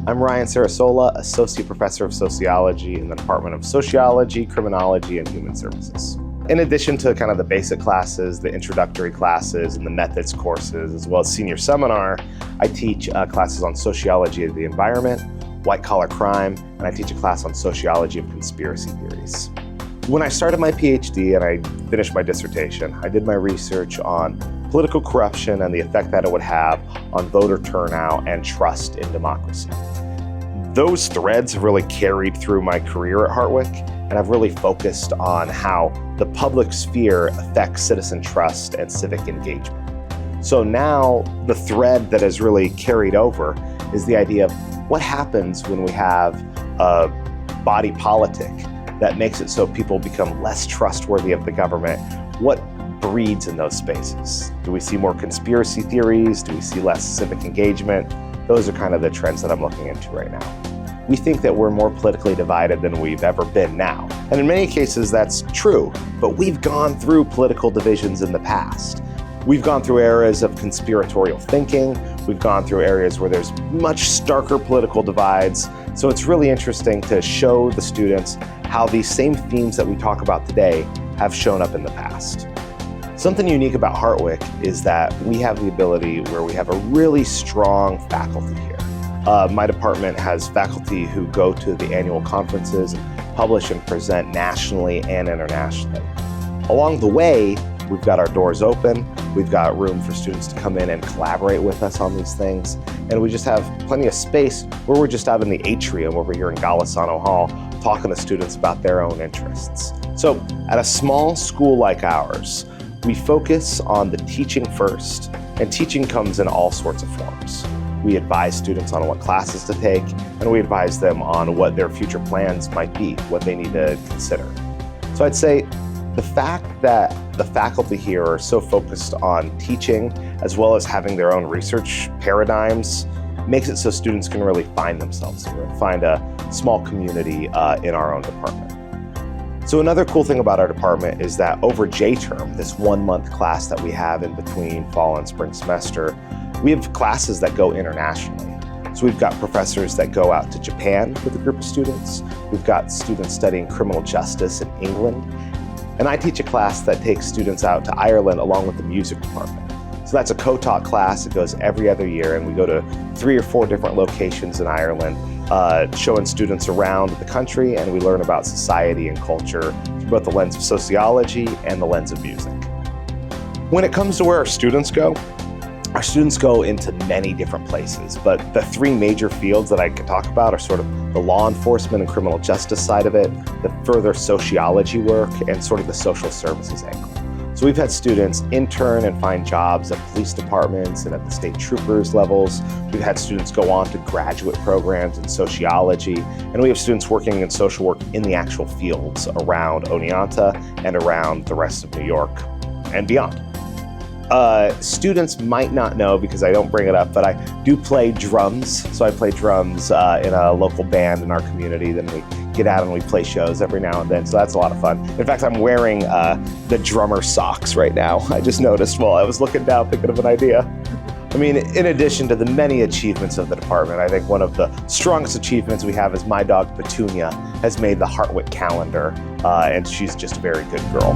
I'm Ryan Ceresola, Associate Professor of Sociology in the Department of Sociology, Criminology, and Human Services. In addition to kind of the basic classes, the introductory classes, and the methods courses, as well as senior seminar, I teach classes on sociology of the environment, white-collar crime, and I teach a class on sociology of conspiracy theories. When I started my PhD and I finished my dissertation, I did my research on political corruption and the effect that it would have on voter turnout and trust in democracy. Those threads have really carried through my career at Hartwick, and I've really focused on how the public sphere affects citizen trust and civic engagement. So now the thread that has really carried over is the idea of what happens when we have a body politic that makes it so people become less trustworthy of the government. What breeds in those spaces? Do we see more conspiracy theories? Do we see less civic engagement? Those are kind of the trends that I'm looking into right now. We think that we're more politically divided than we've ever been now. And in many cases that's true, but we've gone through political divisions in the past. We've gone through eras of conspiratorial thinking. We've gone through areas where there's much starker political divides. So it's really interesting to show the students how these same themes that we talk about today have shown up in the past. Something unique about Hartwick is that we have the ability where we have a really strong faculty here. My department has faculty who go to the annual conferences and publish and present nationally and internationally. Along the way, we've got our doors open. We've got room for students to come in and collaborate with us on these things. And we just have plenty of space where we're just out in the atrium over here in Golisano Hall talking to students about their own interests. So at a small school like ours, we focus on the teaching first, and teaching comes in all sorts of forms. We advise students on what classes to take, and we advise them on what their future plans might be, what they need to consider. So I'd say the fact that the faculty here are so focused on teaching as well as having their own research paradigms makes it so students can really find themselves here and find a small community in our own department. So another cool thing about our department is that over J-term, this 1-month class that we have in between fall and spring semester, we have classes that go internationally. So we've got professors that go out to Japan with a group of students. We've got students studying criminal justice in England. And I teach a class that takes students out to Ireland along with the music department. So that's a co-taught class. It goes every other year, and we go to 3 or 4 different locations in Ireland, showing students around the country, and we learn about society and culture through both the lens of sociology and the lens of music. When it comes to where our students go into many different places, but the 3 major fields that I could talk about are sort of the law enforcement and criminal justice side of it, the further sociology work, and sort of the social services angle. So we've had students intern and find jobs at police departments and at the state troopers levels. We've had students go on to graduate programs in sociology, and we have students working in social work in the actual fields around Oneonta and around the rest of New York and beyond. Students might not know because I don't bring it up, but I do play drums. So I play drums in a local band in our community. Then we get out and we play shows every now and then. So that's a lot of fun. In fact, I'm wearing the drummer socks right now. I just noticed while I was looking down thinking of an idea. I mean, in addition to the many achievements of the department, I think one of the strongest achievements we have is my dog Petunia has made the Hartwick calendar, and she's just a very good girl.